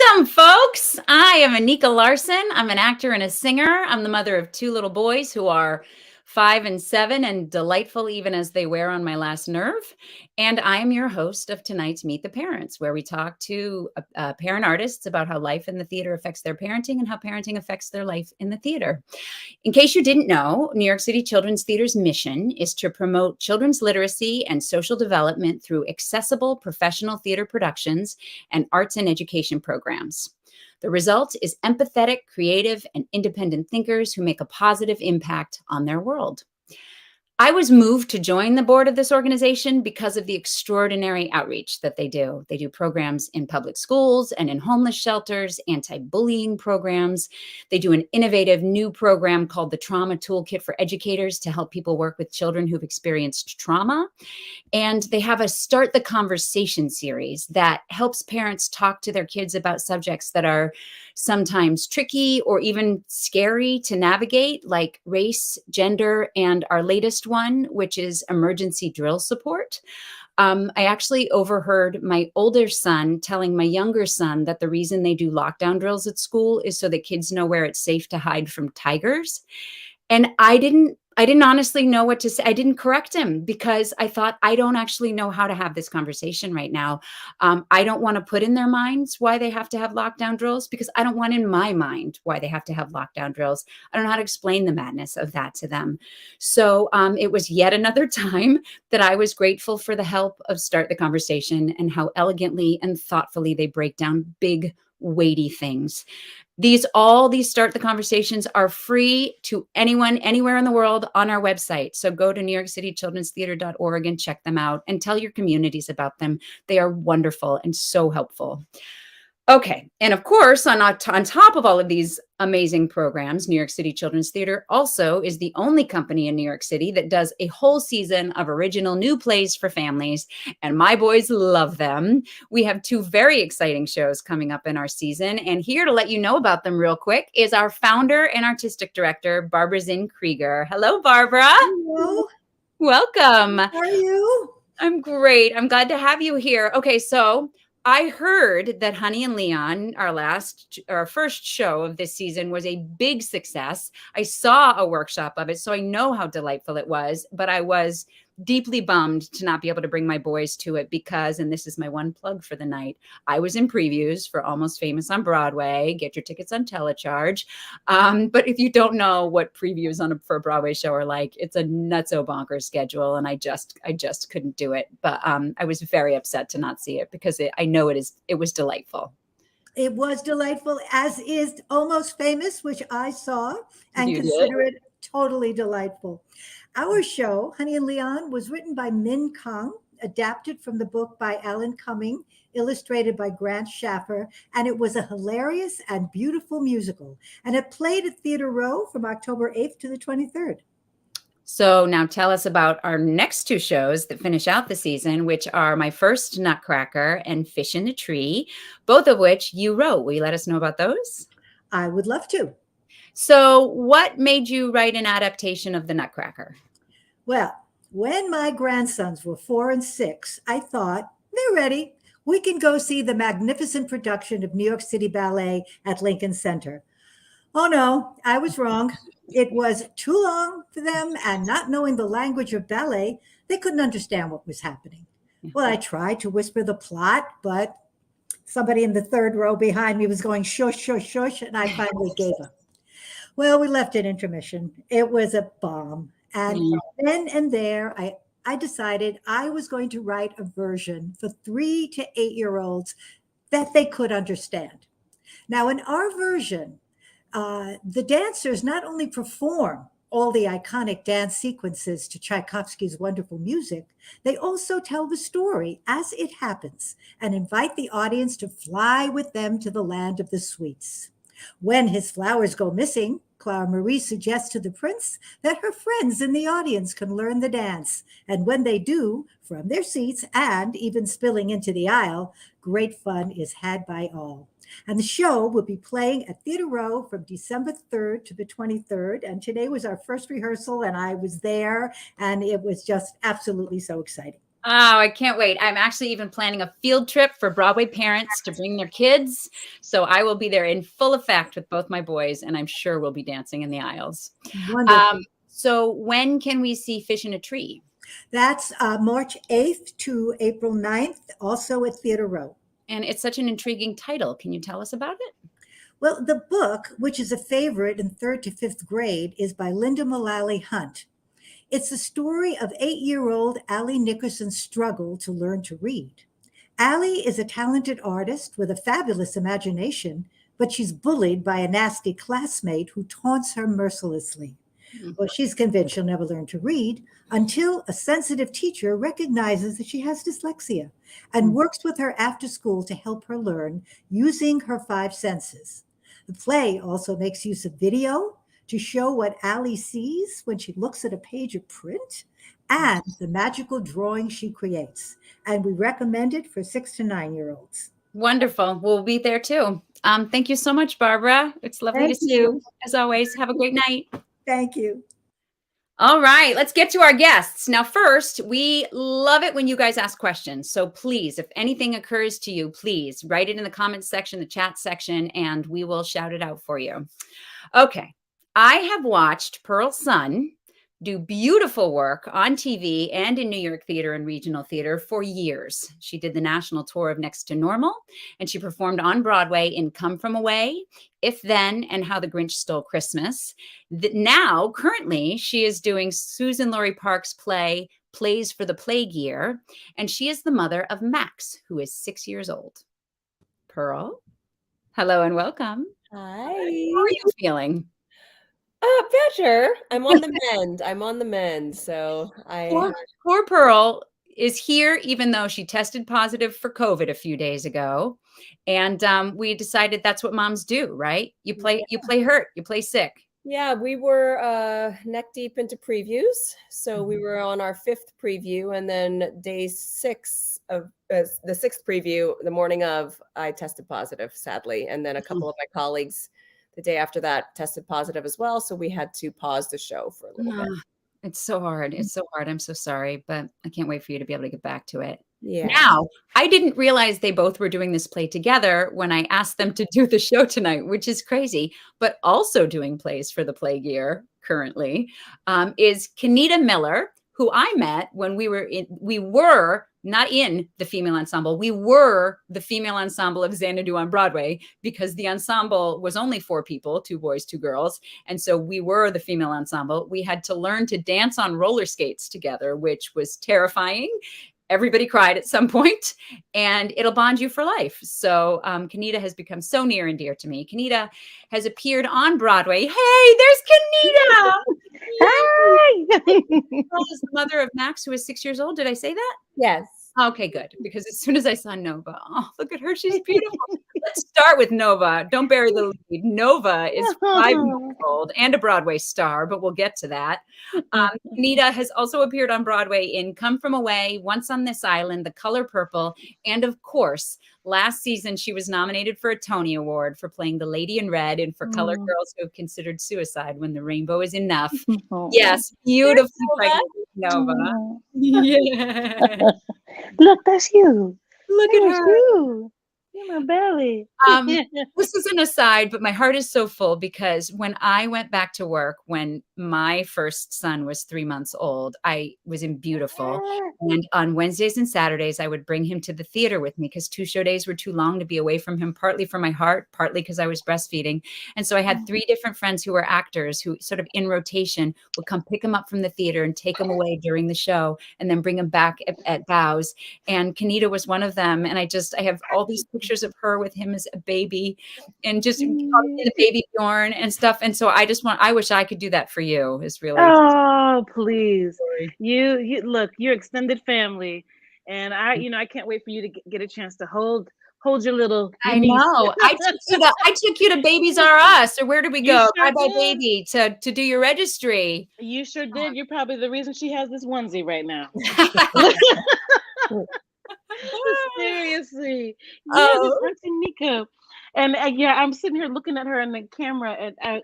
Welcome, folks. I am Anika Larsen. I'm an actor and a singer. I'm the mother of two little boys who are 5 and 7 and delightful even as they wear on my last nerve. And I am your host of tonight's Meet the Parents, where we talk to parent artists about how life in the theater affects their parenting and how parenting affects their life in the theater. In case you didn't know, New York City Children's Theater's mission is to promote children's literacy and social development through accessible professional theater productions and arts and education programs. The result is empathetic, creative, and independent thinkers who make a positive impact on their world. I was moved to join the board of this organization because of the extraordinary outreach that they do. They do programs in public schools and in homeless shelters, anti-bullying programs. They do an innovative new program called the Trauma Toolkit for Educators to help people work with children who've experienced trauma. And they have a Start the Conversation series that helps parents talk to their kids about subjects that are sometimes tricky or even scary to navigate, like race, gender, and our latest one, which is emergency drill support. I actually overheard my older son telling my younger son that the reason they do lockdown drills at school is so that kids know where it's safe to hide from tigers. And I didn't honestly know what to say. I didn't correct him because I thought, I don't actually know how to have this conversation right now. I don't want to put in their minds why they have to have lockdown drills because I don't want in my mind why they have to have lockdown drills. I don't know how to explain the madness of that to them. So it was yet another time that I was grateful for the help of Start the Conversation and how elegantly and thoughtfully they break down big, weighty things. These Start the Conversations are free to anyone, anywhere in the world on our website. So go to NewYorkCityChildren'sTheater.org and check them out and tell your communities about them. They are wonderful and so helpful. Okay. And of course, on top of all of these amazing programs, New York City Children's Theater also is the only company in New York City that does a whole season of original new plays for families. And my boys love them. We have two very exciting shows coming up in our season. And here to let you know about them real quick is our founder and artistic director, Barbara Zinn Krieger. Hello, Barbara. Hello. Welcome. How are you? I'm great. I'm glad to have you here. Okay, so I heard that Honey and Leon, our first show of this season, was a big success. I saw a workshop of it, so I know how delightful it was, but I was deeply bummed to not be able to bring my boys to it because, and this is my one plug for the night, I was in previews for Almost Famous on Broadway. Get your tickets on Telecharge. But if you don't know what previews for a Broadway show are like, it's a nutso bonkers schedule, and I just couldn't do it. But I was very upset to not see it because I know it was delightful. It was delightful, as is Almost Famous, which I saw and You consider it totally delightful. Our show, Honey and Leon, was written by Min Kang, adapted from the book by Alan Cumming, illustrated by Grant Schaffer, and it was a hilarious and beautiful musical. And it played at Theater Row from October 8th to the 23rd. So now tell us about our next two shows that finish out the season, which are My First Nutcracker and Fish in the Tree, both of which you wrote. Will you let us know about those? I would love to. So what made you write an adaptation of the Nutcracker? Well, when my grandsons were 4 and 6, I thought, they're ready. We can go see the magnificent production of New York City Ballet at Lincoln Center. Oh no, I was wrong. It was too long for them, and not knowing the language of ballet, they couldn't understand what was happening. Well, I tried to whisper the plot, but somebody in the third row behind me was going shush, shush, shush, and I finally gave up. Well, we left at intermission. It was a bomb. And then and there, I decided I was going to write a version for 3 to 8-year-olds that they could understand. Now, in our version, the dancers not only perform all the iconic dance sequences to Tchaikovsky's wonderful music, they also tell the story as it happens and invite the audience to fly with them to the land of the sweets. When his flowers go missing, Clara Marie suggests to the prince that her friends in the audience can learn the dance. And when they do, from their seats and even spilling into the aisle, great fun is had by all. And the show will be playing at Theater Row from December 3rd to the 23rd. And today was our first rehearsal, and I was there, and it was just absolutely so exciting. Oh, I can't wait. I'm actually even planning a field trip for Broadway parents to bring their kids. So I will be there in full effect with both my boys, and I'm sure we'll be dancing in the aisles. Wonderful. So when can we see Fish in a Tree? That's March 8th to April 9th, also at Theater Row. And it's such an intriguing title. Can you tell us about it? Well, the book, which is a favorite in third to fifth grade, is by Linda Mullally Hunt. It's the story of 8-year-old Allie Nickerson's struggle to learn to read. Allie is a talented artist with a fabulous imagination, but she's bullied by a nasty classmate who taunts her mercilessly. Mm. Well, she's convinced she'll never learn to read until a sensitive teacher recognizes that she has dyslexia and works with her after school to help her learn using her 5 senses. The play also makes use of video to show what Allie sees when she looks at a page of print and the magical drawing she creates. And we recommend it for 6 to 9-year-olds. Wonderful. We'll be there too. Thank you so much, Barbara. It's lovely to Thank see you. you. As always, have a great night. Thank you. All right, let's get to our guests. Now, first, we love it when you guys ask questions. So please, if anything occurs to you, please write it in the comments section, the chat section, and we will shout it out for you. Okay, I have watched Pearl's son do beautiful work on TV and in New York theater and regional theater for years. She did the national tour of Next to Normal, and she performed on Broadway in Come From Away, If Then, and How the Grinch Stole Christmas. Now, currently, she is doing Susan Laurie Park's play, Plays for the Plague Year, and she is the mother of Max, who is 6 years old. Pearl, hello and welcome. Hi. How are you feeling? Better. I'm on the mend. I'm on the mend. So Poor Pearl is here, even though she tested positive for COVID a few days ago. And we decided that's what moms do, right? You play hurt, you play sick. yeah, we were neck deep into previews. So we were on our 5th preview, and then day 6 of the 6th preview, the morning of, I tested positive, sadly. And then a couple of my colleagues the day after that tested positive as well. So we had to pause the show for a little bit. It's so hard. It's so hard. I'm so sorry, but I can't wait for you to be able to get back to it. Yeah. Now, I didn't realize they both were doing this play together when I asked them to do the show tonight, which is crazy, but also doing plays for the Plague Year currently is Kenita Miller, who I met when we were not in the female ensemble. We were the female ensemble of Xanadu on Broadway because the ensemble was only 4 people, 2 boys, 2 girls. And so we were the female ensemble. We had to learn to dance on roller skates together, which was terrifying. Everybody cried at some point, and it'll bond you for life. So Kenita has become so near and dear to me. Kenita has appeared on Broadway. Hey, there's Kenita. Hi. Pearl is the mother of Max, who is 6 years old. Did I say that? Yes. Okay, good. Because as soon as I saw Nova, oh, look at her. She's beautiful. Let's start with Nova. Don't bury the lead. Nova is 5 years old and a Broadway star, but we'll get to that. Kenita has also appeared on Broadway in Come From Away, Once on This Island, The Color Purple, and of course, last season she was nominated for a Tony Award for playing the Lady in Red in For Color Girls Who Have Considered Suicide When the Rainbow Is Enough. Yes, beautifully pregnant Nova. Yeah. Look, that's you. Look at her. You. You're my belly. This is an aside, but my heart is so full because when I went back to work, when my first son was 3 months old, I was in Beautiful. And on Wednesdays and Saturdays, I would bring him to the theater with me because 2 show days were too long to be away from him, partly for my heart, partly because I was breastfeeding. And so I had 3 different friends who were actors who sort of in rotation would come pick him up from the theater and take him away during the show and then bring him back at bows. And Kenita was one of them. And I have all these pictures of her with him as a baby and just the baby Bjorn and stuff. And so I wish I could do that for you. Is really. Oh, please. You look, you're extended family. And I can't wait for you to get a chance to hold your little I niece. know. I took you to Babies R Us, or where did we go? Sure Bye Bye Baby to do your registry. You sure did. You're probably the reason she has this onesie right now. Seriously. Yeah, this Auntie Nika. And I'm sitting here looking at her in the camera, and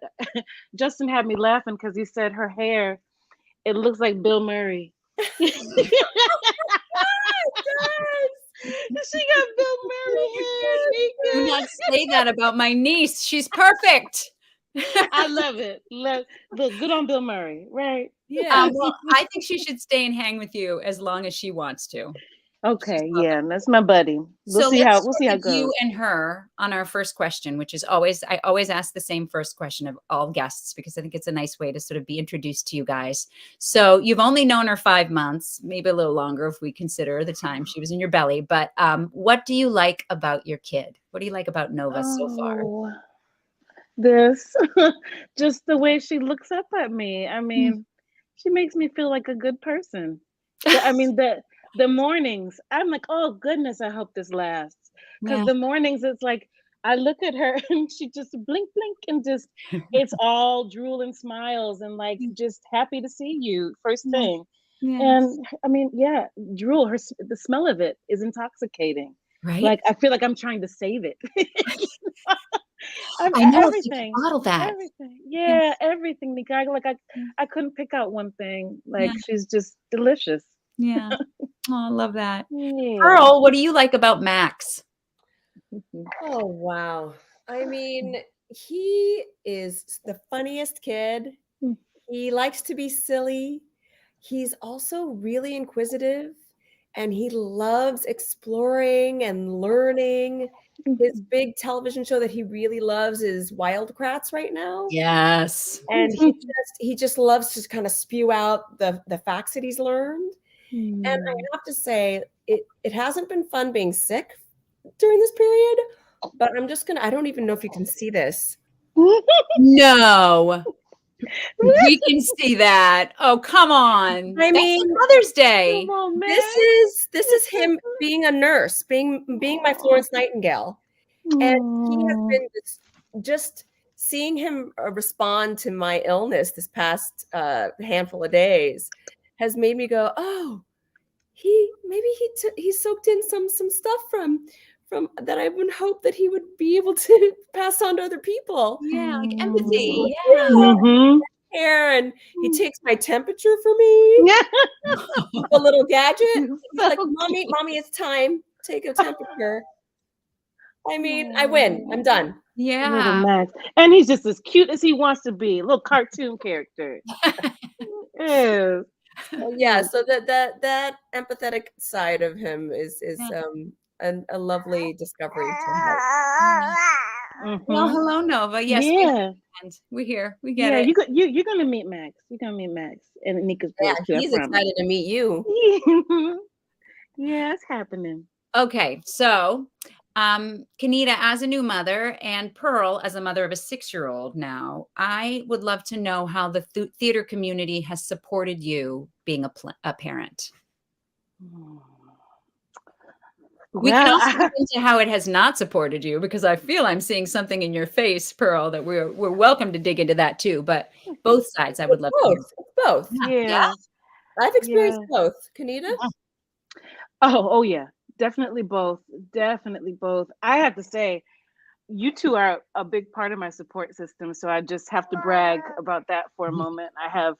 Justin had me laughing because he said her hair, it looks like Bill Murray. She got Bill Murray hair, Do Nika. not say that about my niece. She's perfect. I love it. Look, good on Bill Murray, right? Yeah. Well, I think she should stay and hang with you as long as she wants to. Okay, yeah, that's my buddy. So We'll let's see how start it with you goes. and her on our first question, which is I always ask the same first question of all guests because I think it's a nice way to sort of be introduced to you guys. So you've only known her 5 months, maybe a little longer if we consider the time she was in your belly. But what do you like about your kid? What do you like about Nova so far? Oh, this just the way she looks up at me. I mean, she makes me feel like a good person. I mean, the mornings, I'm like, oh goodness, I hope this lasts. Because Yeah. the mornings, it's like I look at her and she just blink, blink, and just it's all drool and smiles and like just happy to see you first Yeah. thing. Yeah. And I mean, yeah, drool. The smell of it is intoxicating. Right. Like I feel like I'm trying to save it. I know if you could Everything, bottle that. everything. Yeah. Yeah, everything, Nika. I couldn't pick out one thing. Like she's just delicious. Yeah. Oh, I love that. Yeah. Pearl, what do you like about Max? Oh, wow. I mean, he is the funniest kid. He likes to be silly. He's also really inquisitive and he loves exploring and learning. His big television show that he really loves is Wildcrats right now. Yes. And he just loves to kind of spew out the facts that he's learned. And I have to say, it hasn't been fun being sick during this period, but I don't even know if you can see this. No. We can see that. Oh, come on. I mean, that's Mother's Day. Come on, man. This is him being a nurse, being my Florence Nightingale. And he has been just seeing him respond to my illness this past handful of days has made me go, oh, he soaked in some stuff from that I would hope that he would be able to pass on to other people. Yeah, like empathy. Yeah. Hair, and he takes my temperature for me. A little gadget. He's like, mommy, it's time. Take a temperature. I mean, I win. I'm done. Yeah. Little Max. And he's just as cute as he wants to be. A little cartoon character. Yeah. Yeah, so that empathetic side of him is a lovely discovery to have. Well, hello, Nova. Yes, we're here. We get it. You're gonna meet Max. You're gonna meet Max and Nika's boys too. He's excited to meet you. Yeah, it's happening. Okay, so Kenita, as a new mother, and Pearl, as a mother of a 6-year-old now, I would love to know how the theater community has supported you being a parent. We can also get into how it has not supported you, because I feel I'm seeing something in your face, Pearl, that we're welcome to dig into that too. But both sides, I would love to hear. Both. Yeah. I've experienced both. Kenita? Oh yeah. Definitely both. Definitely both. I have to say, you two are a big part of my support system. So I just have to brag about that for a moment. I have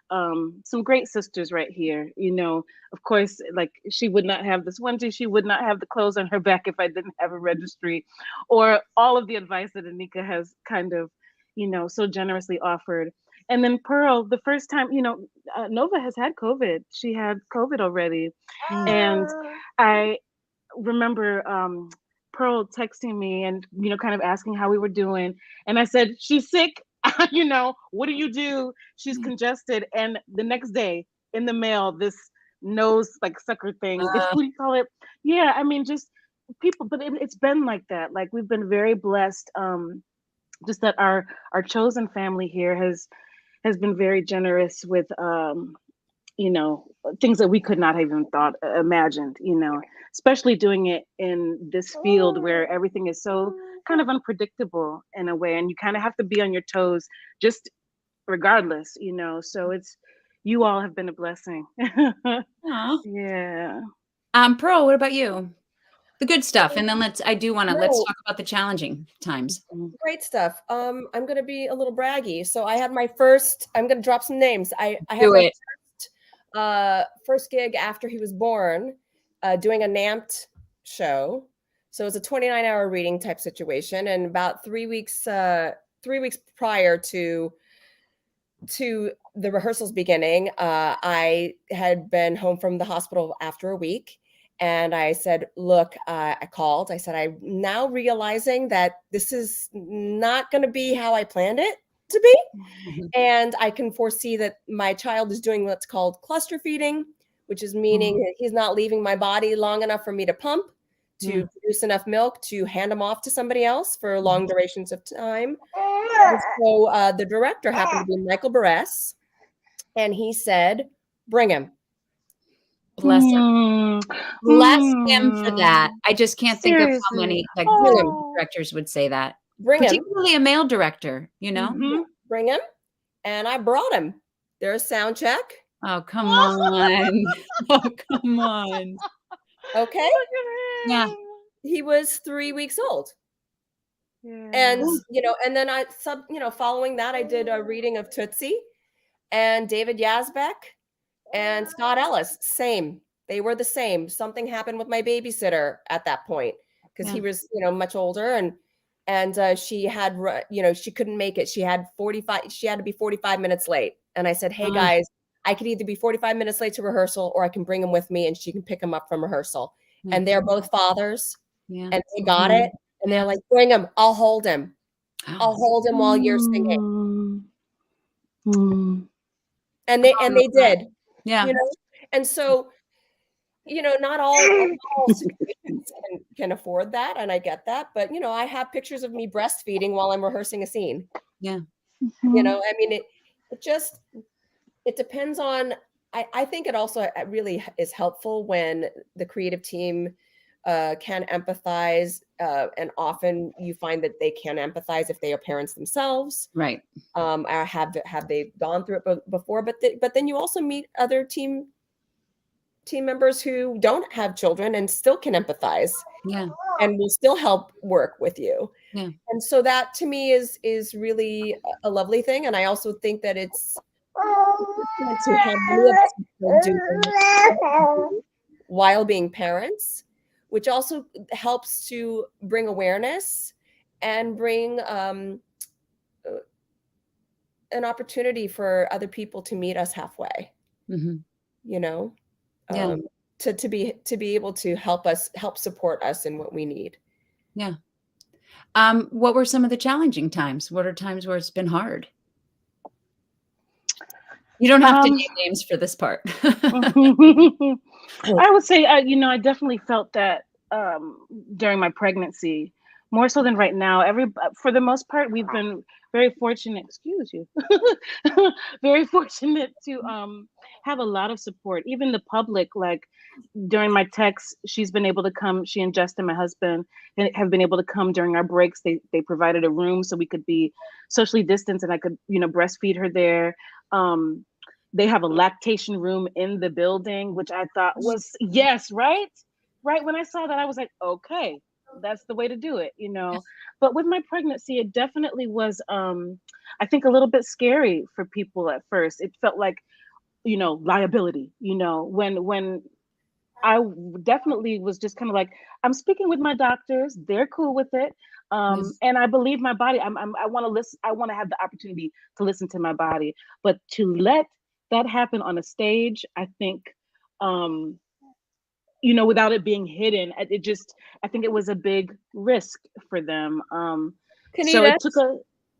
some great sisters right here. You know, of course, like she would not have this onesie. She would not have the clothes on her back if I didn't have a registry, or all of the advice that Anika has kind of, you know, so generously offered. And then Pearl, the first time, you know, Nova has had COVID. She had COVID already. And I remember Pearl texting me and, you know, kind of asking how we were doing. And I said, she's sick. You know, what do you do? She's congested. And the next day in the mail, this nose like sucker thing. What do you call it? Yeah, I mean, just people, but it's been like that. Like we've been very blessed. Just that our chosen family here has been very generous with you know, things that we could not have even imagined, you know, especially doing it in this field where everything is so kind of unpredictable in a way, and you kind of have to be on your toes just regardless, you know. So you all have been a blessing. Yeah. Pearl, what about you? The good stuff, and then let's talk about the challenging times. Great stuff. I'm gonna be a little braggy. So I had my first. I'm gonna drop some names. I had my first gig after he was born, doing a NAMT show. So it's a 29-hour reading type situation. And about 3 weeks prior to the rehearsals beginning, I had been home from the hospital after a week. And I said, look, I called. I said, I'm now realizing that this is not going to be how I planned it to be. And I can foresee that my child is doing what's called cluster feeding, which is meaning that he's not leaving my body long enough for me to pump, to produce enough milk, to hand him off to somebody else for long durations of time. And so the director happened to be Michael Barres, and he said, bring him. Bless him. Bless him for that. I just can't think of how many directors would say that. Bring him. Particularly a male director, you know? Bring him. And I brought him. There's sound check. Oh, come on. Oh, come on. Okay. Yeah. He was 3 weeks old. And, and then following that, I did a reading of Tootsie and David Yazbek and Scott Ellis. Same. They were the same. Something happened with my babysitter at that point because he was, much older, and she had, she couldn't make it. She had to be 45 minutes late. And I said, hey guys, I could either be 45 minutes late to rehearsal, or I can bring him with me and she can pick him up from rehearsal. And they're both fathers, and they got it. And they're like, bring him. I'll hold him. I'll hold him while you're singing. And they did. Yeah. And so, not all situations can afford that, and I get that. But I have pictures of me breastfeeding while I'm rehearsing a scene. Yeah. I mean, it depends on. I think it also really is helpful when the creative team can empathize, and often you find that they can empathize if they are parents themselves, right? Or have they gone through it before? But then you also meet other team members who don't have children and still can empathize, and will still help work with you. And so that to me is really a lovely thing. And I also think that it's to have many of us do while being parents, which also helps to bring awareness and bring an opportunity for other people to meet us halfway. To be able to help support us in what we need. Yeah. What were some of the challenging times? What are times where it's been hard? You don't have to name names for this part. I would say, I definitely felt that during my pregnancy, more so than right now. For the most part, we've been very fortunate. Excuse you. Very fortunate to have a lot of support. Even the public, like during my texts, she's been able to come. She and Justin, my husband, have been able to come during our breaks. They provided a room so we could be socially distanced, and I could breastfeed her there. They have a lactation room in the building, which I thought was right. When I saw that, I was like, okay, that's the way to do it, But with my pregnancy, it definitely was, I think, a little bit scary for people at first. It felt like, liability, when I definitely was just kind of like, I'm speaking with my doctors, they're cool with it. And I believe my body. I want to listen. I want to have the opportunity to listen to my body, but to let that happen on a stage, I think, without it being hidden, I think it was a big risk for them. Kenita, so it took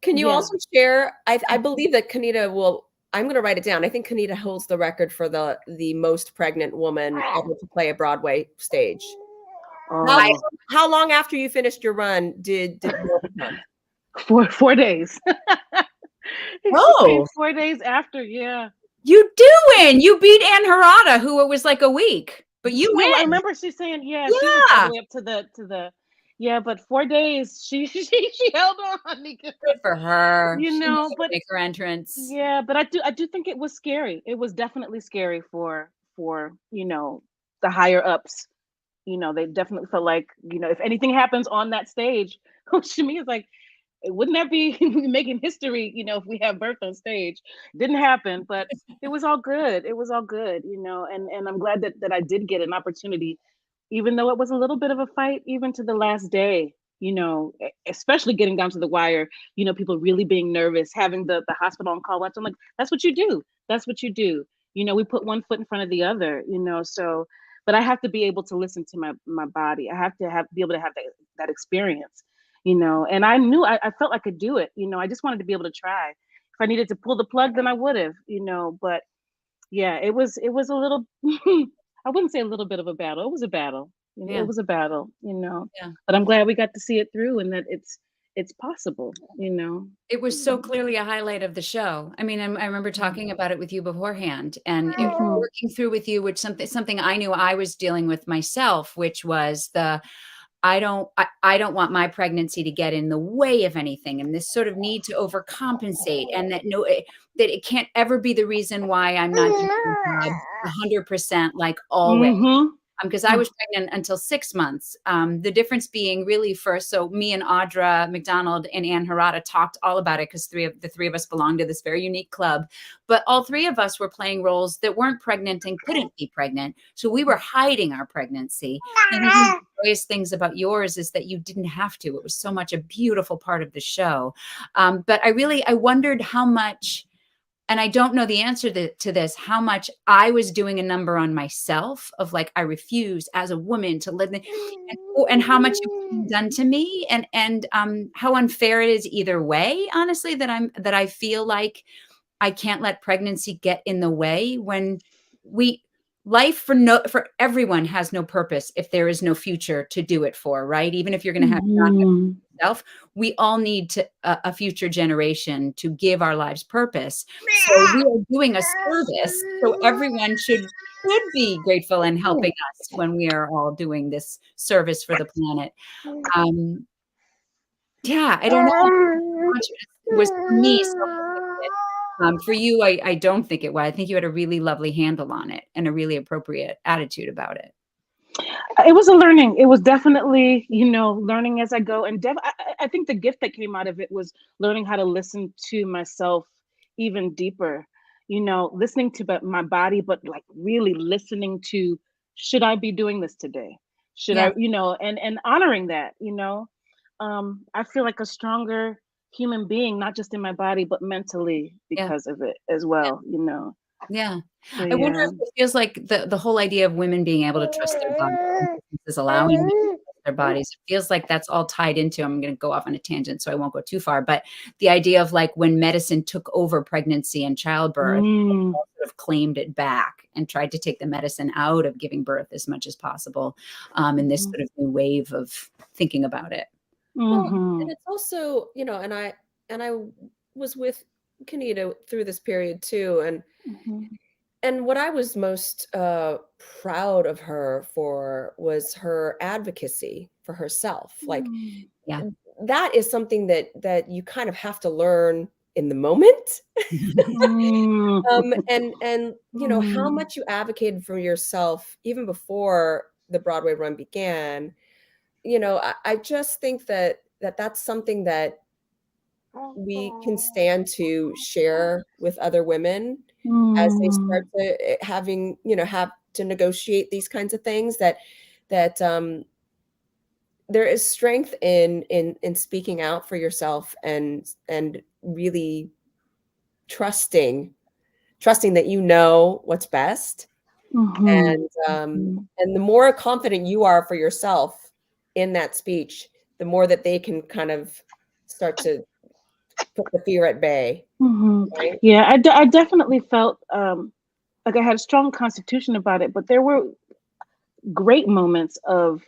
can you also share? I believe that Kenita will. I'm going to write it down. I think Kenita holds the record for the most pregnant woman ever to play a Broadway stage. How long after you finished your run did you come? 4 days. 4 days after, yeah. You win. You beat Ann Harada, who it was like a week. But you win. I remember she's saying, she was all the way up to the but 4 days she held on. Good for her. But make her entrance. Yeah, but I do think it was scary. It was definitely scary for the higher ups. They definitely felt like, if anything happens on that stage, Coach Shami is like, wouldn't that be making history, if we have birth on stage? Didn't happen, but it was all good. It was all good, and I'm glad that I did get an opportunity, even though it was a little bit of a fight, even to the last day, especially getting down to the wire, people really being nervous, having the hospital on call watch. I'm like, that's what you do. That's what you do. We put one foot in front of the other, so, but I have to be able to listen to my body. I have to be able to have that experience. And I knew I felt I could do it. I just wanted to be able to try. If I needed to pull the plug, then I would have, but yeah, it was a little, I wouldn't say a little bit of a battle. It was a battle. Yeah. It was a battle, Yeah. but I'm glad we got to see it through and that it's possible, It was so clearly a highlight of the show. I mean, I remember talking about it with you beforehand and working through with you, which something I knew I was dealing with myself, which was I don't want my pregnancy to get in the way of anything, and this sort of need to overcompensate, and that that it can't ever be the reason why I'm not doing 100% like always. Because I was pregnant until 6 months. The difference being really so me and Audra McDonald and Ann Harada talked all about it because the three of us belonged to this very unique club. But all three of us were playing roles that weren't pregnant and couldn't be pregnant. So we were hiding our pregnancy. And one of the joyous things about yours is that you didn't have to. It was so much a beautiful part of the show. But I wondered how much, and I don't know the answer to this, how much I was doing a number on myself of like, I refuse as a woman to live, and how much it was being done to me, and how unfair it is either way, honestly, that I feel like I can't let pregnancy get in the way when life for everyone has no purpose if there is no future to do it for, right? Even if you're going to have yourself, we all need a future generation to give our lives purpose. So we are doing a service. So everyone should be grateful and helping us when we are all doing this service for the planet. Yeah, I don't know. It was for me. For you, I don't think it was. I think you had a really lovely handle on it and a really appropriate attitude about it. It was a learning. It was definitely, learning as I go. And I think the gift that came out of it was learning how to listen to myself even deeper, listening to my body, but like really listening to, should I be doing this today? Should I, and honoring that, I feel like a stronger human being, not just in my body, but mentally because of it as well, Yeah. So, I wonder if it feels like the whole idea of women being able to trust their bodies is allowing them to trust their bodies. It feels like that's all tied into, I'm going to go off on a tangent, so I won't go too far, but the idea of like when medicine took over pregnancy and childbirth, sort of claimed it back and tried to take the medicine out of giving birth as much as possible, in this sort of new wave of thinking about it. Well, and it's also, and I was with Kenita through this period too, and what I was most proud of her for was her advocacy for herself. Like, that is something that you kind of have to learn in the moment. And how much you advocated for yourself even before the Broadway run began. I just think that's something that we can stand to share with other women as they start to having, have to negotiate these kinds of things, that there is strength in speaking out for yourself and really trusting that what's best. And the more confident you are for yourself in that speech, the more that they can kind of start to put the fear at bay. Right? Yeah, I definitely felt like I had a strong constitution about it, but there were great moments of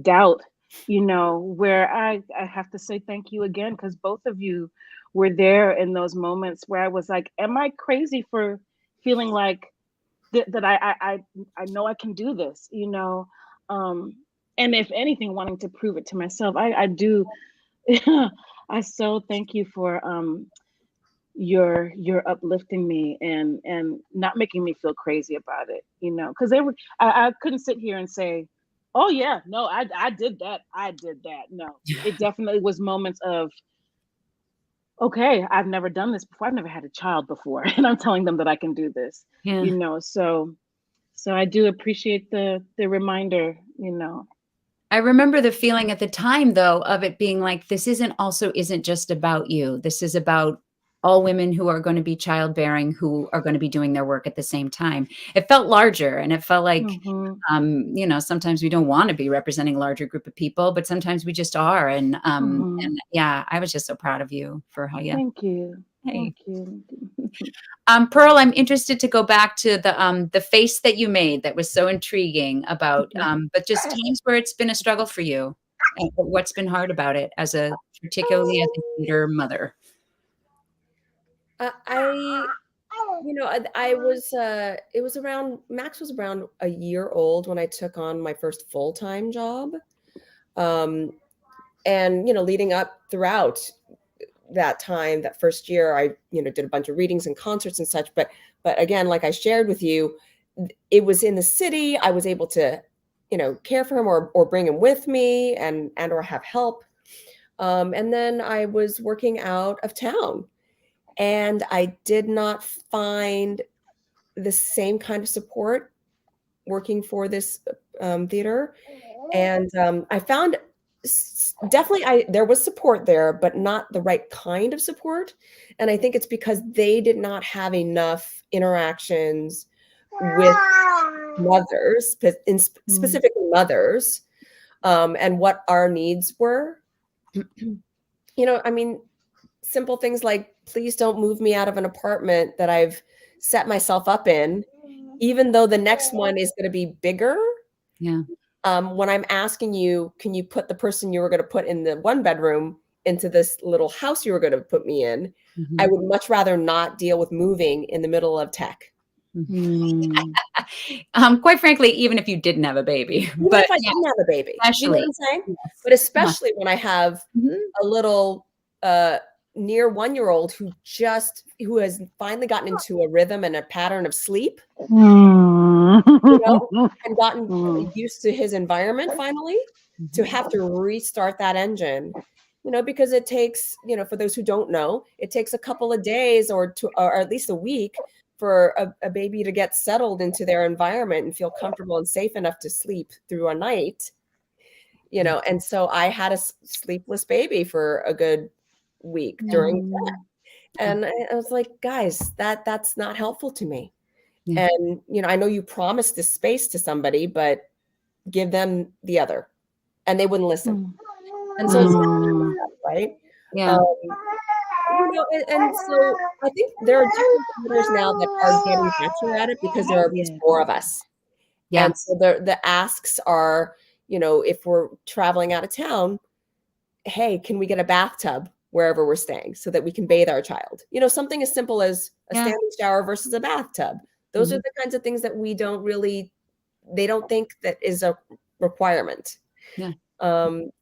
doubt, where I have to say thank you again, because both of you were there in those moments where I was like, am I crazy for feeling like that I know I can do this, and if anything, wanting to prove it to myself. I do. I so thank you for you're uplifting me and not making me feel crazy about it, because I couldn't sit here and say, oh yeah, no, I did that. No, it definitely was moments of, okay, I've never done this before. I've never had a child before, and I'm telling them that I can do this. Yeah. So I do appreciate the reminder. I remember the feeling at the time, though, of it being like, this isn't just about you. This is about all women who are going to be childbearing, who are going to be doing their work at the same time. It felt larger, and it felt like, sometimes we don't want to be representing a larger group of people, but sometimes we just are. And yeah, I was just so proud of you for how you. Thank you. Hey. Thank you. Pearl, I'm interested to go back to the face that you made that was so intriguing about, but just times where it's been a struggle for you, and what's been hard about it particularly as a theater mother. I was, Max was around a year old when I took on my first full-time job. And, leading up throughout that time, that first year, I, did a bunch of readings and concerts and such. But again, like I shared with you, it was in the city. I was able to, care for him or bring him with me and or have help. And then I was working out of town, and I did not find the same kind of support working for this theater. And I found definitely there was support there, but not the right kind of support. And I think it's because they did not have enough interactions with mothers, specifically mothers, and what our needs were. I mean, simple things like, please don't move me out of an apartment that I've set myself up in, even though the next one is going to be bigger. Yeah. When I'm asking you, can you put the person you were going to put in the one bedroom into this little house you were going to put me in, I would much rather not deal with moving in the middle of tech. Quite frankly, even if you didn't have a baby, but if I didn't have a baby, you know what I'm saying? Yes. But especially when I have a little near 1-year-old who has finally gotten into a rhythm and a pattern of sleep, and gotten used to his environment finally, to have to restart that engine, because it takes, for those who don't know, it takes a couple of days or at least a week for a baby to get settled into their environment and feel comfortable and safe enough to sleep through a night, and so I had a sleepless baby for a good week during that. And I was like, guys, that's not helpful to me. And, I know you promised this space to somebody, but give them the other. And they wouldn't listen. And so it's right. Yeah. And so I think there are different theaters now that are getting better at it because there are more of us. Yeah. And so the asks are, if we're traveling out of town, hey, can we get a bathtub wherever we're staying so that we can bathe our child? Something as simple as a standing shower versus a bathtub. Those are the kinds of things that they don't think that is a requirement. Yeah.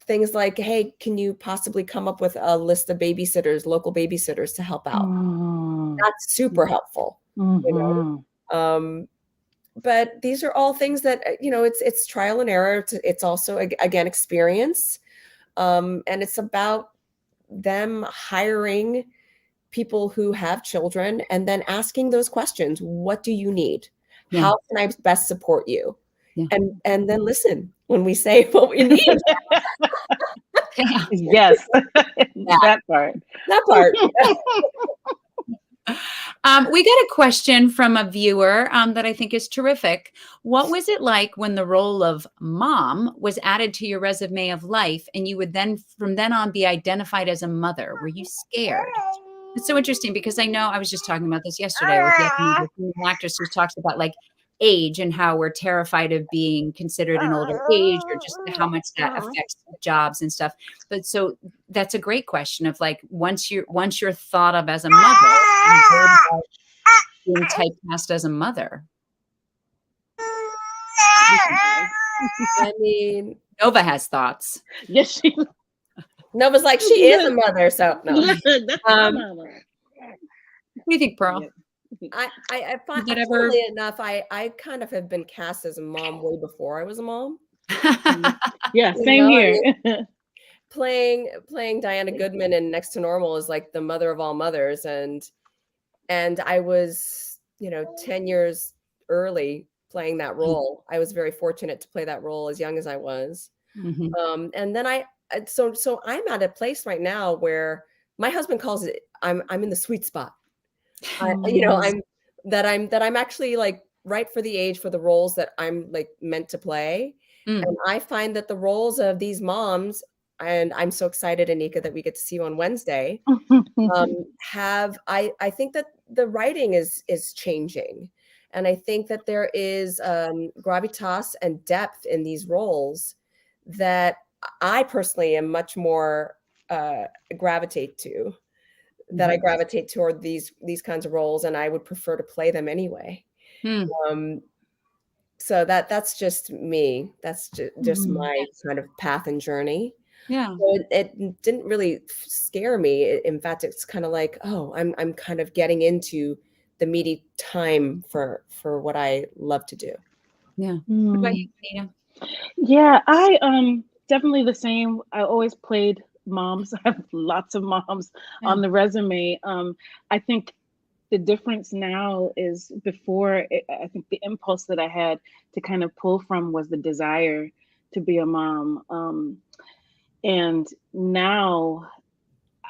Things like, hey, can you possibly come up with a list of babysitters, local babysitters to help out? That's super helpful. But these are all things that, it's trial and error. It's also, again, experience. And it's about them hiring people who have children and then asking those questions. What do you need? How can I best support you? And then listen when we say what we need. Yes. That part. We got a question from a viewer that I think is terrific. What was it like when the role of mom was added to your resume of life and you would then from then on be identified as a mother? Were you scared? It's so interesting because I know I was just talking about this yesterday with an actress who talks about like age and how we're terrified of being considered an older age or just how much that affects jobs and stuff. But so that's a great question of like, once you're thought of as a mother, being typecast as a mother. I mean, Nova has thoughts. Yes, Nova's like, she is a mother, so no. What do you think, Pearl? I find, funnily enough, I kind of have been cast as a mom way before I was a mom. Yeah, same here. playing Diana Goodman in Next to Normal is like the mother of all mothers, and I was, 10 years early playing that role. I was very fortunate to play that role as young as I was. Mhm. And then so I'm at a place right now where my husband calls it, I'm in the sweet spot. Yes. I'm actually like right for the age for the roles that I'm like meant to play. Mm. And I find that the roles of these moms, and I'm so excited, Anika, that we get to see you on Wednesday, I think that the writing is changing. And I think that there is gravitas and depth in these roles that I personally am much more gravitate to, that I gravitate toward these kinds of roles, and I would prefer to play them anyway. Mm. So that's just me. That's just Mhm. my kind of path and journey. Yeah. So it didn't really scare me. In fact, it's kind of like, oh, I'm kind of getting into the meaty time for what I love to do. Yeah. What about Mm. you, Kenita? Yeah, I definitely the same. I always played moms. I have lots of moms Yeah. on the resume. I think the difference now is I think the impulse that I had to kind of pull from was the desire to be a mom. And now,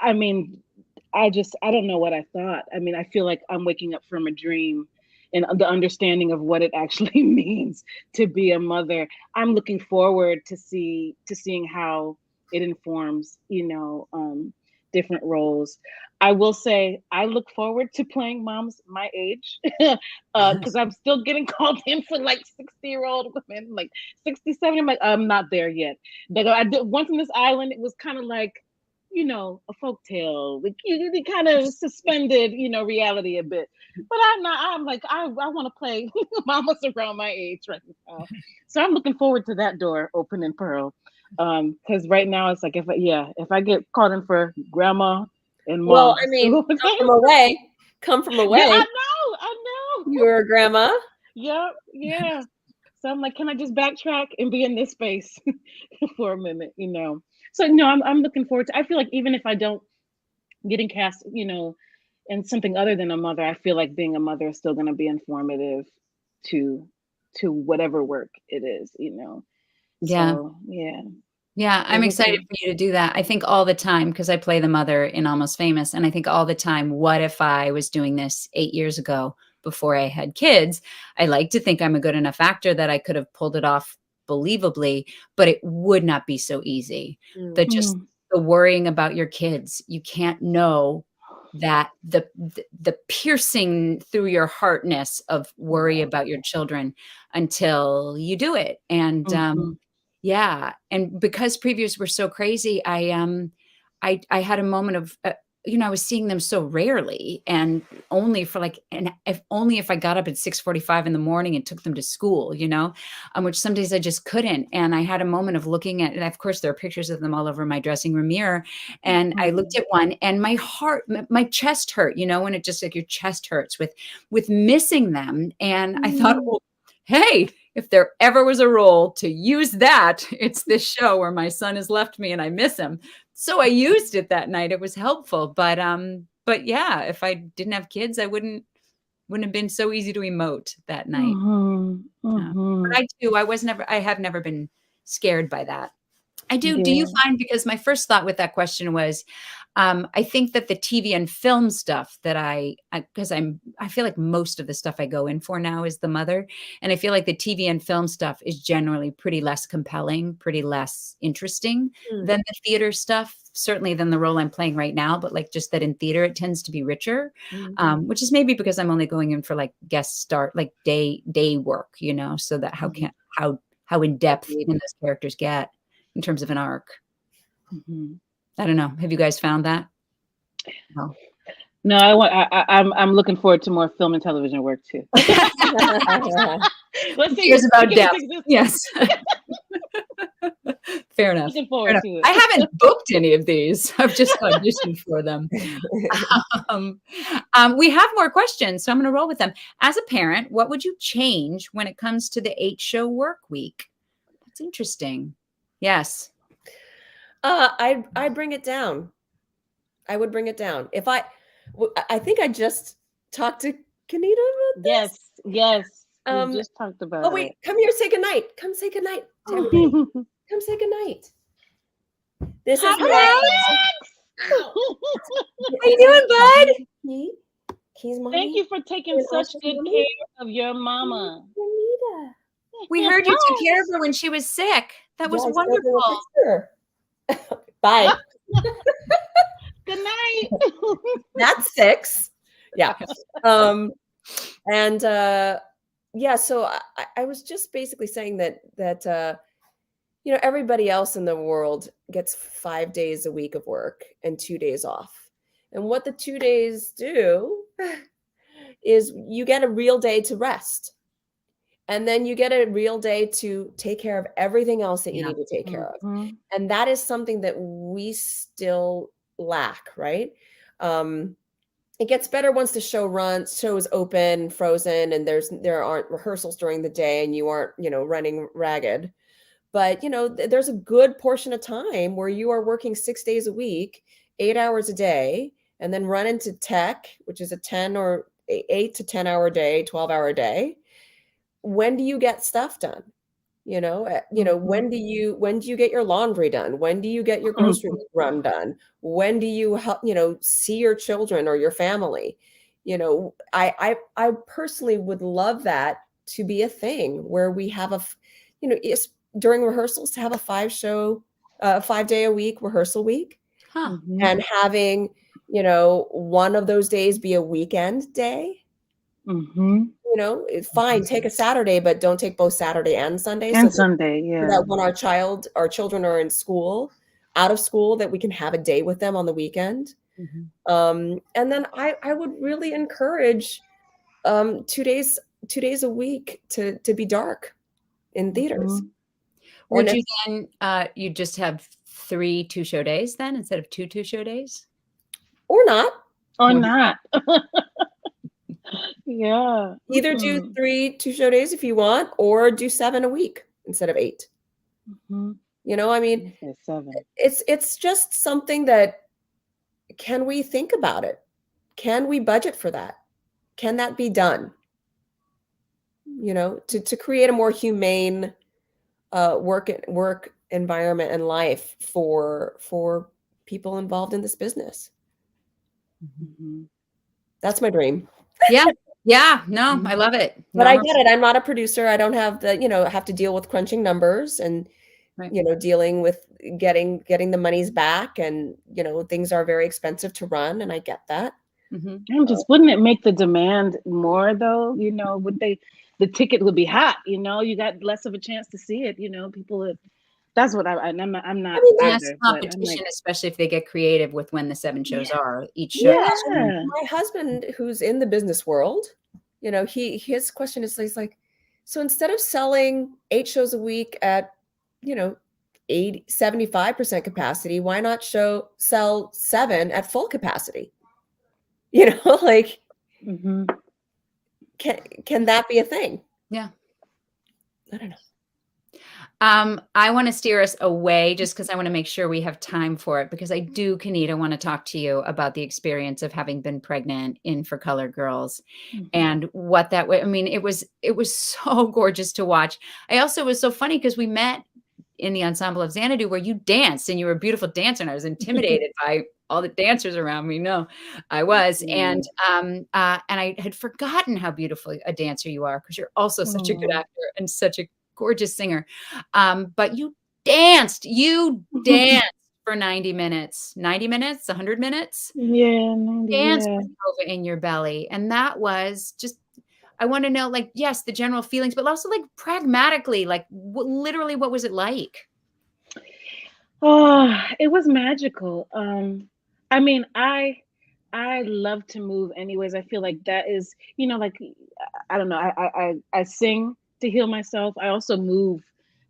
I mean, I don't know what I thought. I mean, I feel like I'm waking up from a dream and the understanding of what it actually means to be a mother. I'm looking forward to seeing how it informs, different roles. I will say I look forward to playing moms my age because I'm still getting called in for like 60-year-old women, like 67. I'm like, I'm not there yet. Like I did once on this island, it was kind of like, a folk tale. Like you kind of suspended, reality a bit. But I'm like, I want to play mamas around my age right now. So I'm looking forward to that door opening, Pearl. Because right now it's like, if I get caught in for grandma and Well, mom. I mean, come from away. Come from Yeah, away. I know. You were a grandma. Yep, yeah. So I'm like, can I just backtrack and be in this space for a minute, So no, I'm looking forward to. I feel like even if I don't getting cast, in something other than a mother, I feel like being a mother is still going to be informative to whatever work it is. Yeah. So yeah, Yeah, I'm excited for you to do that. I think all the time, because I play the mother in Almost Famous, and I think all the time, what if I was doing this 8 years ago before I had kids? I like to think I'm a good enough actor that I could have pulled it off believably, but it would not be so easy. The just the worrying about your kids, you can't know that the piercing through your heartness of worry about your children until you do it. And yeah, and because previews were so crazy, I had a moment of, I was seeing them so rarely, and only for like, and if I got up at 6:45 in the morning and took them to school, which some days I just couldn't. And I had a moment of looking at, and of course there are pictures of them all over my dressing room mirror. And I looked at one, and my heart, my chest hurt, when it just like your chest hurts with missing them. And I thought, well, hey, if there ever was a role to use that, it's this show where my son has left me and I miss him. So I used it that night. It was helpful. But yeah, if I didn't have kids, I wouldn't have been so easy to emote that night. But I have never been scared by that. I do. Do you find, because my first thought with that question was, I think that the TV and film stuff that I feel like most of the stuff I go in for now is the mother. And I feel like the TV and film stuff is generally pretty less compelling, pretty less interesting than the theater stuff, certainly than the role I'm playing right now. But like just that in theater, it tends to be richer, which is maybe because I'm only going in for like guest star, like day work, so that how in depth even those characters get in terms of an arc. I don't know. Have you guys found that? No, I'm looking forward to more film and television work too. Let's see. Here's about depth. Yes. Fair enough. Looking forward to it. I haven't booked any of these. I've just auditioned for them. We have more questions, so I'm going to roll with them. As a parent, what would you change when it comes to the 8-show work week? That's interesting. Yes. I'd bring it down. I would bring it down. I think I just talked to Kenita about this. Yes. We Um, just talked about oh wait, come here, say goodnight. Come say goodnight to everybody. it. Come say goodnight. This is Hi, How you doing, bud? He's mommy. Thank you for taking And such also good mommy. care of your mama. Kenita. We heard you took care of her when she was sick. That was Yeah, I sent her a wonderful. picture. Bye. Good night. That's 6. Yeah. And yeah, so I was just basically saying that everybody else in the world gets 5 days a week of work and 2 days off. And what the 2 days do is you get a real day to rest. And then you get a real day to take care of everything else that you need to take care of. Mhm. And that is something that we still lack, right? It gets better once the show is open, frozen, and there aren't rehearsals during the day and you aren't, running ragged. But, there's a good portion of time where you are working 6 days a week, 8 hours a day, and then run into tech, which is a 10 or 8 to 10 hour day, 12-hour day. When do you get stuff done? When do you get your laundry done? When do you get your grocery run done? When do you help, see your children or your family? I personally would love that to be a thing where we have during rehearsals to have a 5 day a week rehearsal week, Huh. and having, one of those days be a weekend day. It's fine. Take a Saturday, but don't take both Saturday and Sunday. And Sunday, So that when our children are in school, out of school, that we can have a day with them on the weekend. And then I would really encourage 2 days a week to be dark in theaters. Would you then you just have 3 2-show days then instead of 2 2-show days? Or not. Or not. Yeah. Either do 3 2-show days if you want, or do 7 a week instead of 8. I mean, 7. It's just something that, can we think about it? Can we budget for that? Can that be done? To create a more humane work environment and life for people involved in this business. That's my dream. Yeah, no, I love it. But I get it. I'm not a producer. I don't have have to deal with crunching numbers and dealing with getting the monies back, and things are very expensive to run, and I get that. And just wouldn't it make the demand more though? Would the ticket would be hot, you got less of a chance to see it, people would. That's what I'm not. I mean, that's competition, especially if they get creative with when the 7 shows are each show. Yeah. My husband, who's in the business world, his question is, he's like, so instead of selling 8 shows a week at 75% capacity, why not sell 7 at full capacity? Can that be a thing? Yeah. I don't know. I want to steer us away just because I want to make sure we have time for it, because I do, Kenita, want to talk to you about the experience of having been pregnant in For Color Girls and what that way. I mean, it was so gorgeous to watch. I also was so funny because we met in the ensemble of Xanadu where you danced and you were a beautiful dancer, and I was intimidated by all the dancers around me. No, I was. And I had forgotten how beautiful a dancer you are, because you're also such a good actor and such a gorgeous singer. But you danced for 90 minutes, 100 minutes. Yeah. 90, danced over in your belly. And that was just, I want to know, like, yes, the general feelings, but also like pragmatically, like literally, what was it like? Oh, it was magical. I mean, I love to move anyways. I feel like that is, like, I don't know. I sing to heal myself. I also move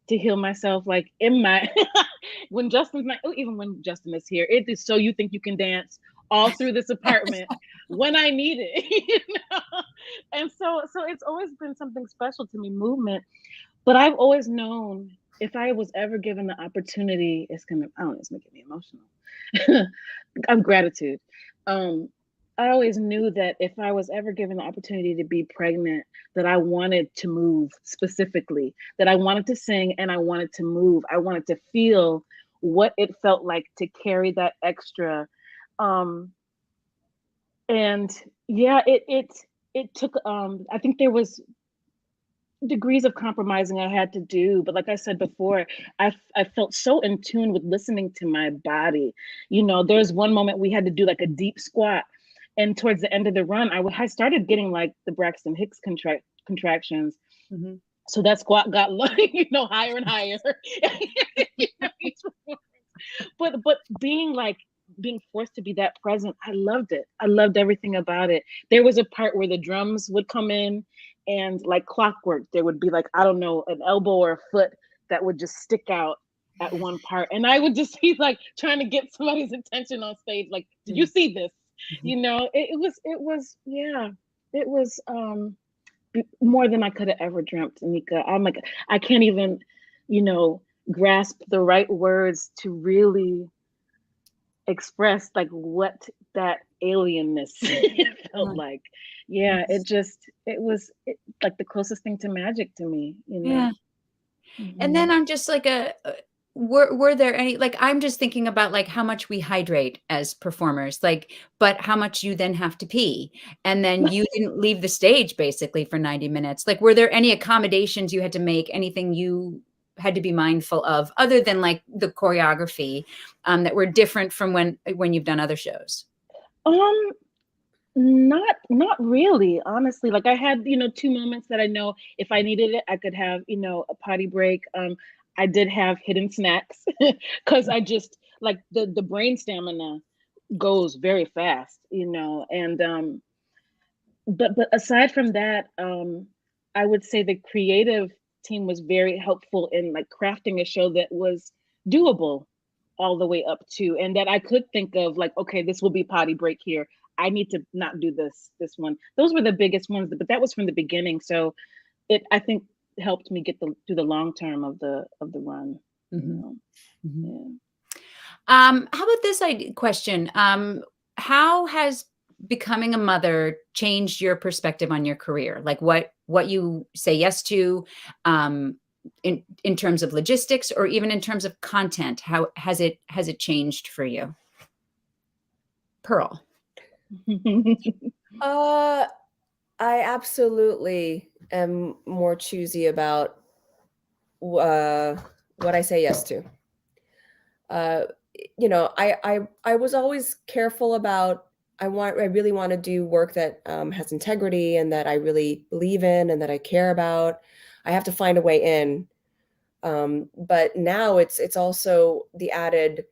to heal myself. Like in my, when Justin's not, even when Justin is here, it is so you think you can dance all through this apartment when I need it, And so it's always been something special to me, movement. But I've always known if I was ever given the opportunity, I don't know, it's making me emotional. Of gratitude. I always knew that if I was ever given the opportunity to be pregnant, that I wanted to move specifically, that I wanted to sing and I wanted to move. I wanted to feel what it felt like to carry that extra. And yeah, it took, I think there was degrees of compromising I had to do. But like I said before, I felt so in tune with listening to my body. You know, there's one moment we had to do like a deep squat. And towards the end of the run, I started getting like the Braxton Hicks contractions. Mhm. So that squat got you know, higher and higher. You know, but being forced to be that present, I loved it. I loved everything about it. There was a part where the drums would come in and like clockwork, there would be like, I don't know, an elbow or a foot that would just stick out at one part. And I would just be like trying to get somebody's attention on stage. Like, did you see this? You know, it was more than I could have ever dreamt, Anika. I'm like, I can't even, you know, grasp the right words to really express like what that alienness felt like. Yeah, it was like the closest thing to magic to me, you know. Yeah. And then I'm just like were there any, like, I'm just thinking about like how much we hydrate as performers, like, but how much you then have to pee. And then you didn't leave the stage basically for 90 minutes. Like, were there any accommodations you had to make, anything you had to be mindful of other than like the choreography that were different from when you've done other shows? Not really, honestly. Like I had, you know, 2 moments that I know if I needed it, I could have, you know, a potty break. I did have hidden snacks because I just like the brain stamina goes very fast, you know. And but aside from that, I would say the creative team was very helpful in like crafting a show that was doable all the way up to, and that I could think of like, okay, this will be potty break here. I need to not do this one. Those were the biggest ones, but that was from the beginning. So it, I think, helped me get through the long term of the run. You know? Yeah. How about this question? How has becoming a mother changed your perspective on your career? Like what you say yes to, in terms of logistics or even in terms of content? How has it changed for you? Pearl. I absolutely am more choosy about what I say yes to. You know, I was always careful about, I really want to do work that has integrity and that I really believe in and that I care about. I have to find a way in. But now it's also the added,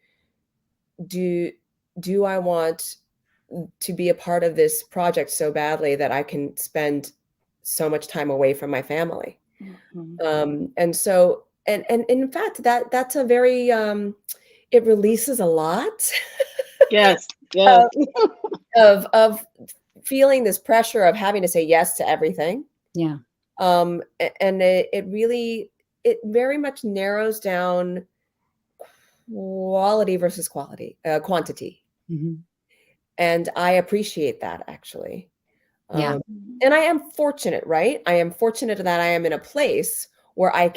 do I want to be a part of this project so badly that I can spend so much time away from my family? And so, and in fact, that's a very, it releases a lot Yes. Yes. of feeling this pressure of having to say yes to everything. Yeah. And it really, it very much narrows down quality versus quantity. And I appreciate that, actually. Yeah. And I am fortunate, right? I am fortunate that I am in a place where I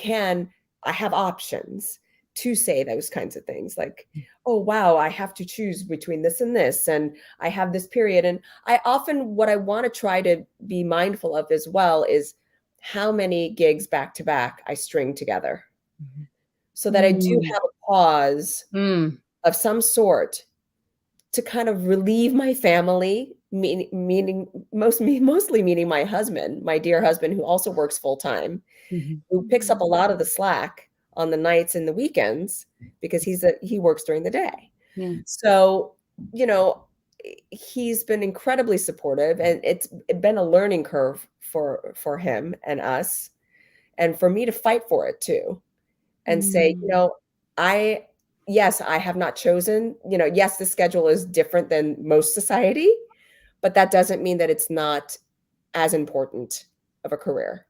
have options to say those kinds of things, like, oh, wow, I have to choose between this and this, and I have this period. And what I want to try to be mindful of as well is how many gigs back to back I string together, so that I do have a pause of some sort to kind of relieve my family, mostly meaning my husband, my dear husband, who also works full time, who picks up a lot of the slack on the nights and the weekends because he works during the day. Yeah. So, you know, he's been incredibly supportive, and it's been a learning curve for him and us, and for me to fight for it too, and say, you know, yes, I have not chosen, you know, yes, the schedule is different than most society, but that doesn't mean that it's not as important of a career.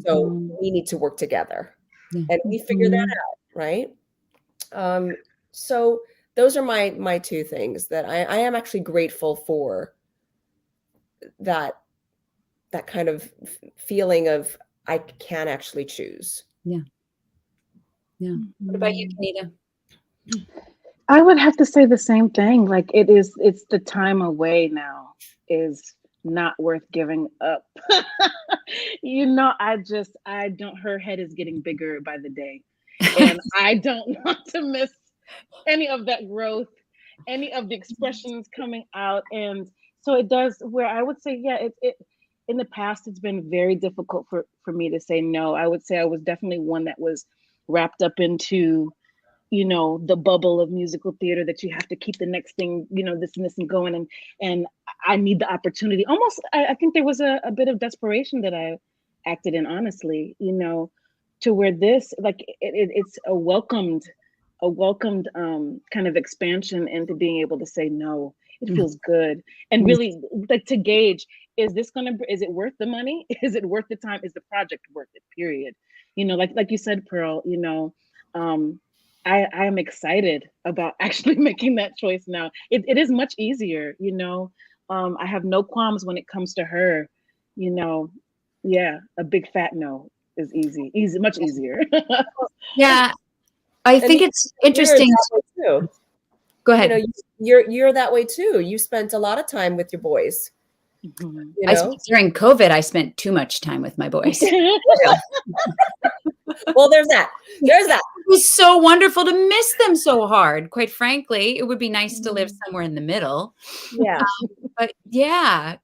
So we need to work together. and we figure that out, right? So those are my two things that I am actually grateful for, that kind of feeling of I can actually choose. Yeah. Yeah. What about you, Kenita? I would have to say the same thing. Like it's the time away now is not worth giving up. I don't, her head is getting bigger by the day. And I don't want to miss any of that growth, any of the expressions coming out. And so it does, where I would say, yeah, it in the past, it's been very difficult for me to say no. I would say I was definitely one that was wrapped up into, the bubble of musical theater, that you have to keep the next thing, this and this and going. And I need the opportunity. Almost, I think there was a bit of desperation that I acted in, honestly, to where this, like, it's a welcomed kind of expansion into being able to say no. It feels good. And really, like, to gauge, is it worth the money? Is it worth the time? Is the project worth it? Period. Like you said, Pearl, I am excited about actually making that choice now. It is much easier, I have no qualms when it comes to her, yeah, a big fat no is easy, much easier. Yeah. I think it's interesting. Too. Go ahead. You're that way too. You spent a lot of time with your boys. During COVID, I spent too much time with my boys. Well, there's that. It was so wonderful to miss them so hard. Quite frankly, it would be nice to live somewhere in the middle. Yeah. But yeah.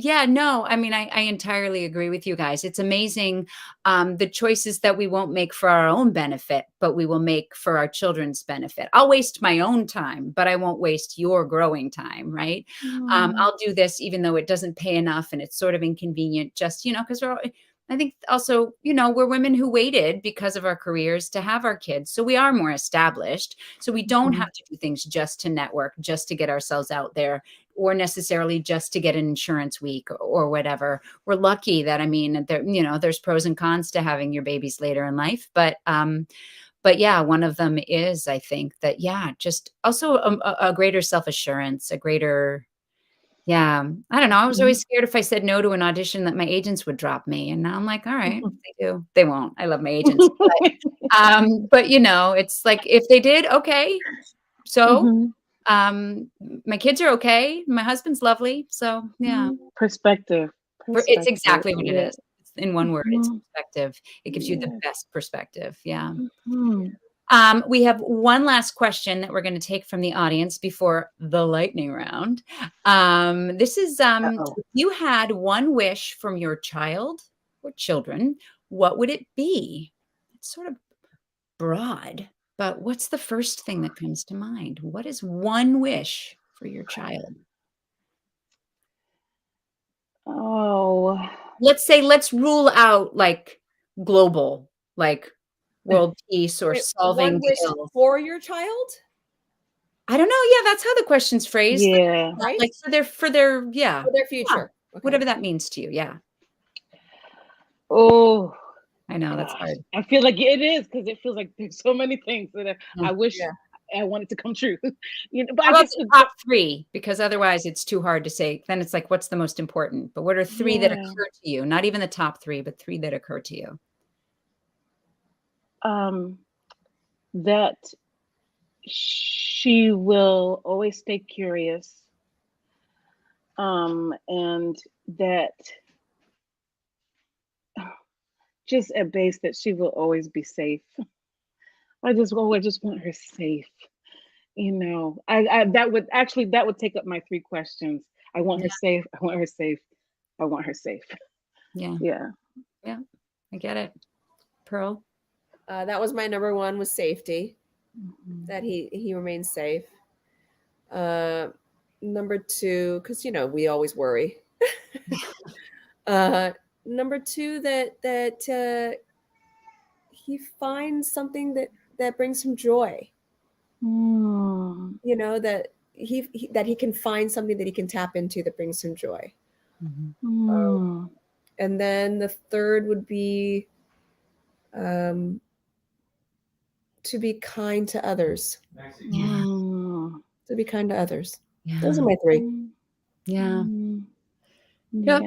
Yeah, no, I mean, I entirely agree with you guys. It's amazing, the choices that we won't make for our own benefit, but we will make for our children's benefit. I'll waste my own time, but I won't waste your growing time, right? I'll do this even though it doesn't pay enough and it's sort of inconvenient, just, because I think also, we're women who waited because of our careers to have our kids. So we are more established. So we don't have to do things just to network, just to get ourselves out there, or necessarily just to get an insurance week or whatever. We're lucky that, there's pros and cons to having your babies later in life. But yeah, one of them is, I think that, just also a greater self-assurance, a greater, I don't know. I was always scared if I said no to an audition that my agents would drop me. And now I'm like, all right, if they do, they won't. I love my agents. But it's like, if they did, okay. So, my kids are okay. My husband's lovely. So yeah. Perspective. It's exactly what it is. In one word, it's perspective. It gives you the best perspective. Yeah. We have one last question that we're going to take from the audience before the lightning round. This is, if you had one wish from your child or children, what would it be? It's sort of broad, but what's the first thing that comes to mind? What is one wish for your child? Let's rule out like global, like world peace or solving one wish for your child. I don't know. Yeah, that's how the question's phrased. Yeah, right. Like for their for their future, whatever that means to you. Yeah. Oh, I know that's hard. I feel like it is, because it feels like there's so many things that I wish I wanted to come true. But I guess the top three, because otherwise it's too hard to say. Then it's like, what's the most important? But what are three that occur to you? Not even the top three, but three that occur to you. That she will always stay curious, and that just at base that she will always be safe. I just want her safe. That would take up my three questions. I want her safe. I want her safe. I want her safe. Yeah. I get it. Pearl. That was my number one, was safety. That he remains safe. Number two, because we always worry. Number two, that he finds something that brings him joy. That he can find something that he can tap into that brings him joy. And then the third would be to be kind to others. Yeah. To be kind to others. Yeah. Those are my 3. Yeah. Yeah. Yep.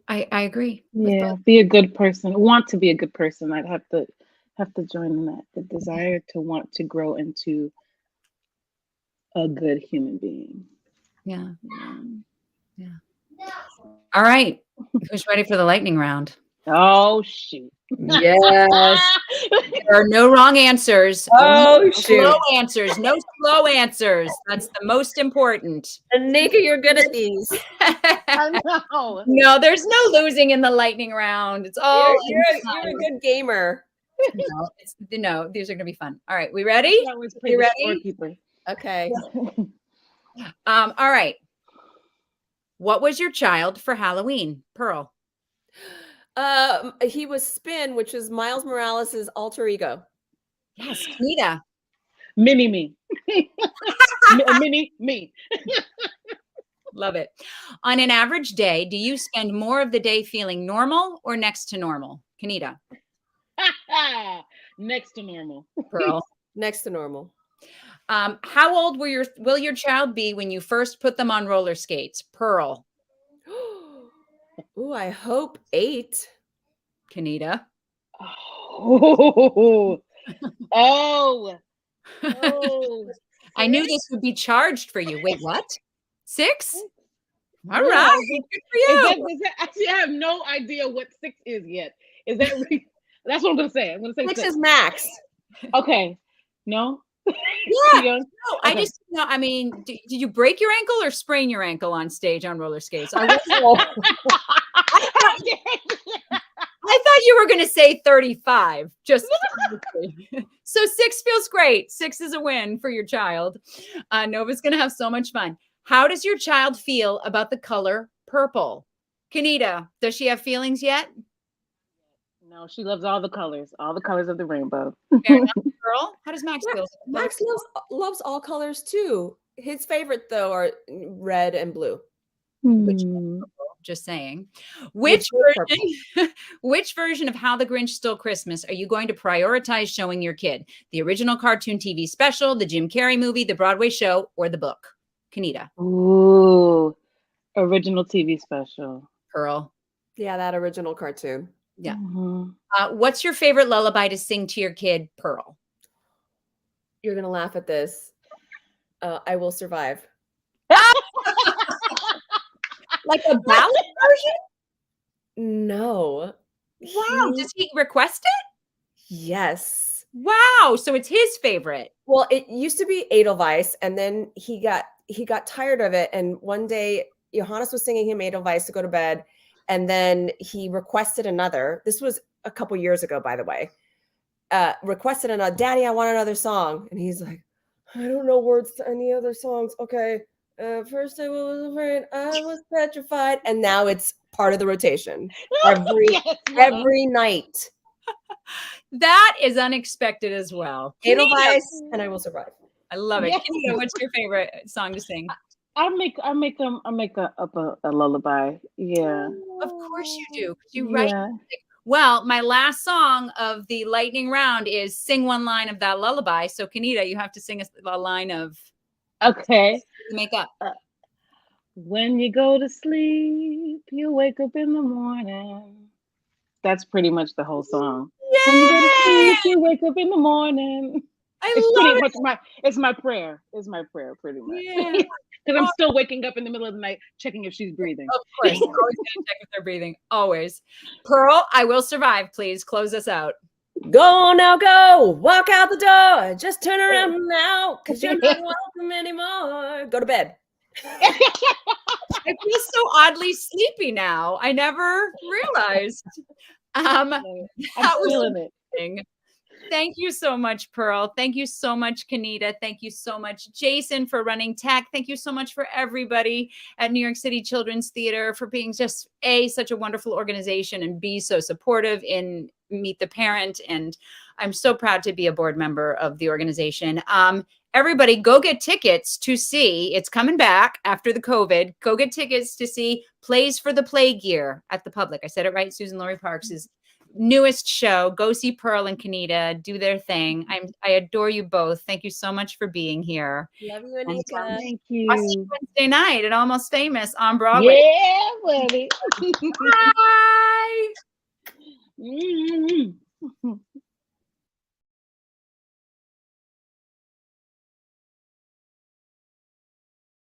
I agree. Yeah. Be a good person. Want to be a good person. I'd have to join in that. The desire to want to grow into a good human being. Yeah. Yeah. All right. Who's ready for the lightning round? Oh shoot. Yes. There are no wrong answers. Oh, Only shoot. slow answers. No slow answers. That's the most important. Anika, you're good at these. I know. No, there's no losing in the lightning round. It's all You're a good gamer. no, these are gonna be fun. All right, we ready? You ready? Okay. All right. What was your child for Halloween, Pearl? He was Spin, which is Miles Morales' alter ego. Yes, Kenita. Mini me. Mini me. Love it. On an average day, do you spend more of the day feeling normal or next to normal? Kenita. Next to normal. Pearl. Next to normal. How old will your child be when you first put them on roller skates? Pearl. Ooh, I hope 8. Kenita. Oh. I knew this would be charged for you. Wait, what? 6? All Yeah. right. Good for you. Actually, I have no idea what 6 is yet. Is that that's what I'm gonna say. I'm gonna say 6 6. is max. Okay. No? Yeah. No, I just know. I mean, did you break your ankle or sprain your ankle on stage on roller skates? I thought you were going to say 35. Just so 6 feels great. 6 is a win for your child. Nova's going to have so much fun. How does your child feel about the color purple? Kenita, does she have feelings yet? No, she loves all the colors of the rainbow. Fair enough, girl. How does Max feel? Max loves all colors too. His favorite though are red and blue. Just saying. Which version of How the Grinch Stole Christmas are you going to prioritize showing your kid? The original cartoon TV special, the Jim Carrey movie, the Broadway show, or the book? Kenita. Ooh, original TV special. Pearl. Yeah, that original cartoon. Yeah. What's your favorite lullaby to sing to your kid, Pearl? You're gonna laugh at this. I Will Survive. Like a ballad version? No. Wow. Does he request it? Yes. Wow. So it's his favorite. Well, it used to be Edelweiss, and then he got tired of it. And one day, Johannes was singing him Edelweiss to go to bed, and then he requested another. This was a couple years ago, by the way. Requested another. Daddy, I want another song, and he's like, I don't know words to any other songs. Okay. First I was afraid, I was petrified, and now it's part of the rotation every night. That is unexpected as well. Edelweiss and I Will Survive. I love it. Kenita, what's your favorite song to sing? I'll make up a lullaby. Yeah. Of course you do. You write. Yeah. Well, my last song of the lightning round is sing one line of that lullaby. So Kenita, you have to sing a line of. Okay. Make up. When you go to sleep, you wake up in the morning. That's pretty much the whole song. Yay! When you go to sleep, you wake up in the morning. It's my prayer. It's my prayer, pretty much. Yeah. Because I'm still waking up in the middle of the night, checking if she's breathing. Of course, always gonna check if they're breathing. Always. Pearl, I Will Survive. Please close us out. Go now, go. Walk out the door. Just turn around now, because you're not welcome anymore. Go to bed. I feel so oddly sleepy now. I never realized. I'm feeling it. Thank you so much, Pearl. Thank you so much, Kenita. Thank you so much, Jason, for running tech. Thank you so much for everybody at New York City Children's Theater for being just such a wonderful organization, and B, so supportive in Meet the Parent. And I'm so proud to be a board member of the organization. Everybody go get tickets to see, it's coming back after the COVID, go get tickets to see Plays for the Plague Year at the Public. I said it right. Susan Laurie Parks is newest show. Go see Pearl and Kenita do their thing. I adore you both. Thank you so much for being here. Love you, And, Anika. Thank I'll see you you. Wednesday night at Almost Famous on Broadway. Yeah, buddy.